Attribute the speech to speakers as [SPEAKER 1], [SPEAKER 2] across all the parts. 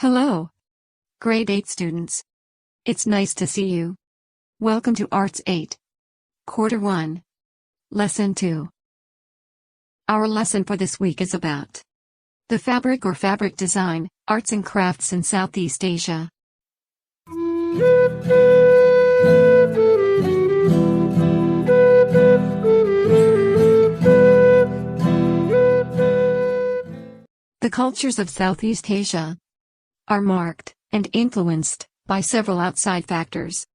[SPEAKER 1] Hello, Grade 8 students. It's nice to see you. Welcome to Arts 8. Quarter 1. Lesson 2. Our lesson for this week is about the fabric or fabric design, arts and crafts in Southeast Asia. The cultures of Southeast Asia are marked and influenced by several outside factors.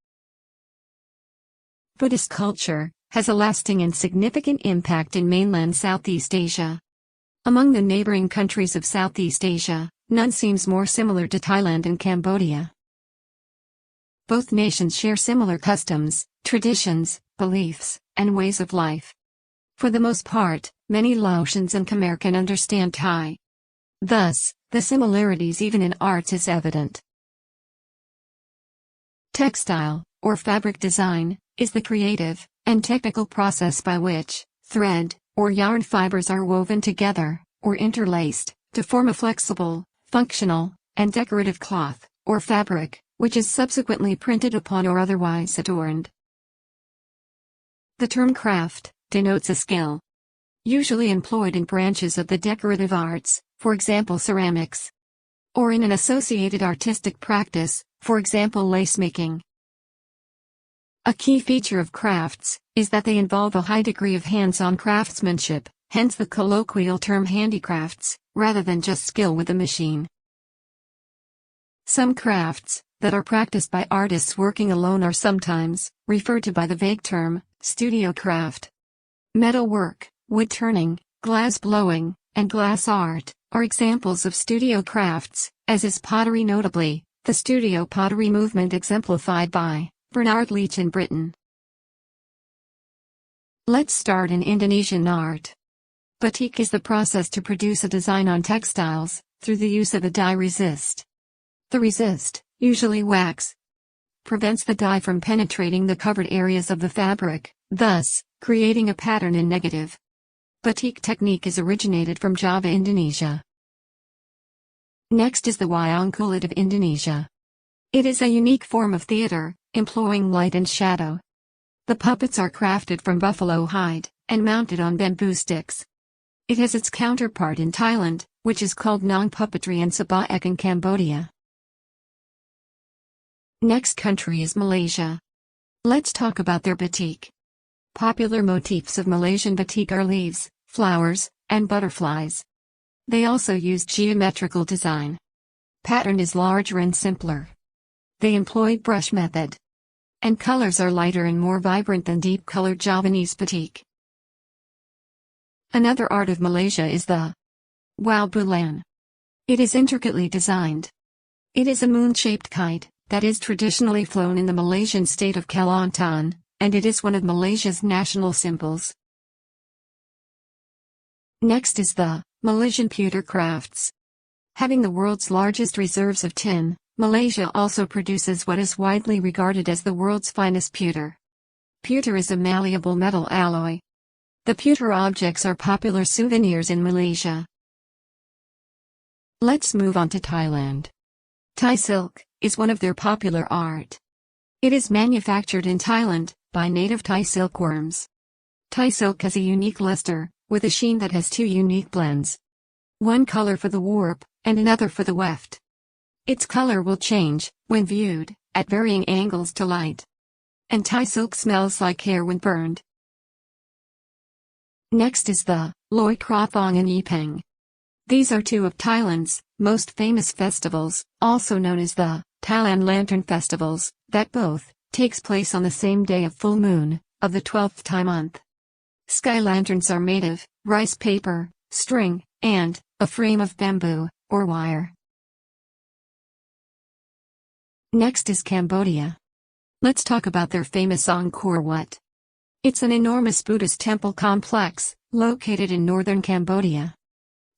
[SPEAKER 1] Buddhist culture has a lasting and significant impact in mainland Southeast Asia. Among the neighboring countries of Southeast Asia, none seems more similar to Thailand and Cambodia. Both nations share similar customs, traditions, beliefs, and ways of life. For the most part, many Laotians and Khmer can understand Thai. Thus, the similarities even in arts is evident. Textile, or fabric design, is the creative and technical process by which thread or yarn fibers are woven together, or interlaced, to form a flexible, functional, and decorative cloth, or fabric, which is subsequently printed upon or otherwise adorned. The term craft denotes a skill, usually employed in branches of the decorative arts, for example ceramics, or in an associated artistic practice, for example lace making. A key feature of crafts is that they involve a high degree of hands-on craftsmanship, hence the colloquial term handicrafts, rather than just skill with a machine. Some crafts that are practiced by artists working alone are sometimes referred to by the vague term studio craft. Metalwork, wood turning, glass blowing, and glass art are examples of studio crafts, as is pottery, notably the studio pottery movement exemplified by Bernard Leach in Britain. Let's start in Indonesian art. Batik is the process to produce a design on textiles, through the use of a dye resist. The resist, usually wax, prevents the dye from penetrating the covered areas of the fabric, thus creating a pattern in negative. Batik technique is originated from Java, Indonesia. Next is the wayang kulit of Indonesia. It is a unique form of theater, employing light and shadow. The puppets are crafted from buffalo hide, and mounted on bamboo sticks. It has its counterpart in Thailand, which is called Nong puppetry, and Sabaek in Cambodia. Next country is Malaysia. Let's talk about their batik. Popular motifs of Malaysian batik are leaves, flowers, and butterflies. They also use geometrical design. Pattern is larger and simpler. They employ brush method. And colors are lighter and more vibrant than deep-colored Javanese batik. Another art of Malaysia is the Wau Bulan. It is intricately designed. It is a moon-shaped kite that is traditionally flown in the Malaysian state of Kelantan, and it is one of Malaysia's national symbols. Next is the Malaysian pewter crafts. Having the world's largest reserves of tin, Malaysia also produces what is widely regarded as the world's finest pewter. Pewter is a malleable metal alloy. The pewter objects are popular souvenirs in Malaysia. Let's move on to Thailand. Thai silk is one of their popular art. It is manufactured in Thailand by native Thai silkworms. Thai silk has a unique luster, with a sheen that has two unique blends. One color for the warp, and another for the weft. Its color will change, when viewed, at varying angles to light. And Thai silk smells like hair when burned. Next is the Loi Krathong and Yipeng. These are two of Thailand's most famous festivals, also known as the Thailand Lantern Festivals, that both takes place on the same day of full moon, of the 12th Thai month. Sky lanterns are made of rice paper, string, and a frame of bamboo, or wire. Next is Cambodia. Let's talk about their famous Angkor Wat. It's an enormous Buddhist temple complex, located in northern Cambodia.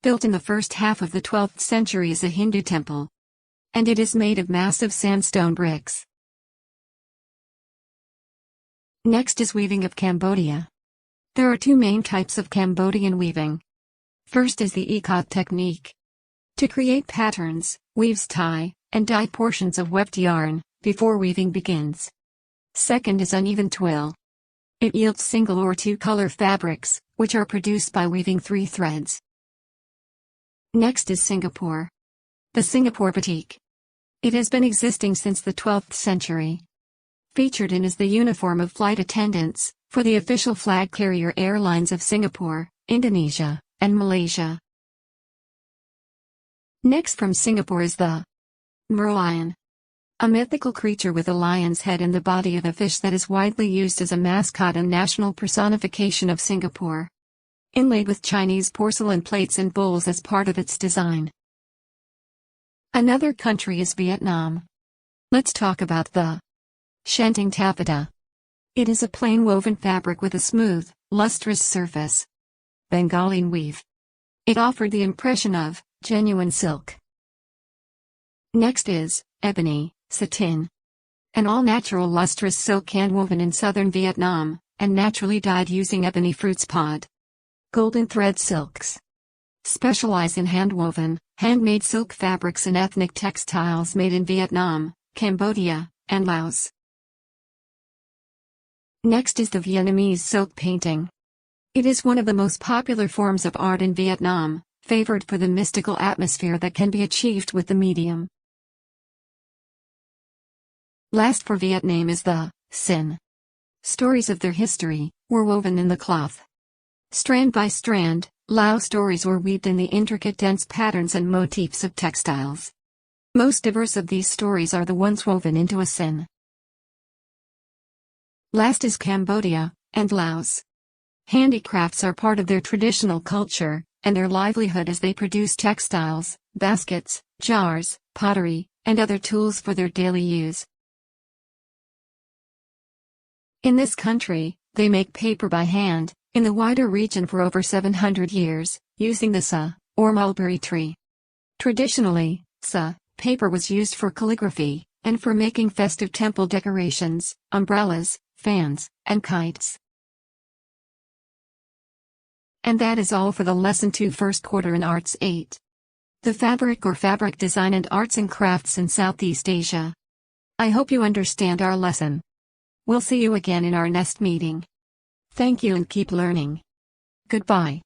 [SPEAKER 1] Built in the first half of the 12th century as a Hindu temple. And it is made of massive sandstone bricks. Next is weaving of Cambodia. There are two main types of Cambodian weaving. First is the ikat technique. To create patterns, weaves tie and dye portions of webbed yarn before weaving begins. Second is uneven twill. It yields single or two-color fabrics, which are produced by weaving 3 threads. Next is Singapore. The Singapore batik. It has been existing since the 12th century. Featured in is the uniform of flight attendants for the official flag carrier airlines of Singapore, Indonesia, and Malaysia. Next from Singapore is the merlion. A mythical creature with a lion's head and the body of a fish that is widely used as a mascot and national personification of Singapore. Inlaid with Chinese porcelain plates and bowls as part of its design. Another country is Vietnam. Let's talk about the Shantung taffeta. It is a plain woven fabric with a smooth, lustrous surface. Bengali weave. It offered the impression of genuine silk. Next is ebony, satin. An all-natural lustrous silk hand-woven in southern Vietnam, and naturally dyed using ebony fruits pod. Golden thread silks. Specialize in hand-woven, handmade silk fabrics and ethnic textiles made in Vietnam, Cambodia, and Laos. Next is the Vietnamese silk painting. It is one of the most popular forms of art in Vietnam, favored for the mystical atmosphere that can be achieved with the medium. Last for Vietnam is the Sin. Stories of their history were woven in the cloth. Strand by strand, Lao stories were weaved in the intricate dense patterns and motifs of textiles. Most diverse of these stories are the ones woven into a sin. Last is Cambodia and Laos. Handicrafts are part of their traditional culture and their livelihood as they produce textiles, baskets, jars, pottery, and other tools for their daily use. In this country, they make paper by hand, in the wider region for over 700 years, using the sa, or mulberry tree. Traditionally, sa, paper was used for calligraphy, and for making festive temple decorations, umbrellas, fans, and kites. And that is all for the Lesson 2 First Quarter in Arts 8. The fabric or fabric design and arts and crafts in Southeast Asia. I hope you understand our lesson. We'll see you again in our next meeting. Thank you and keep learning. Goodbye.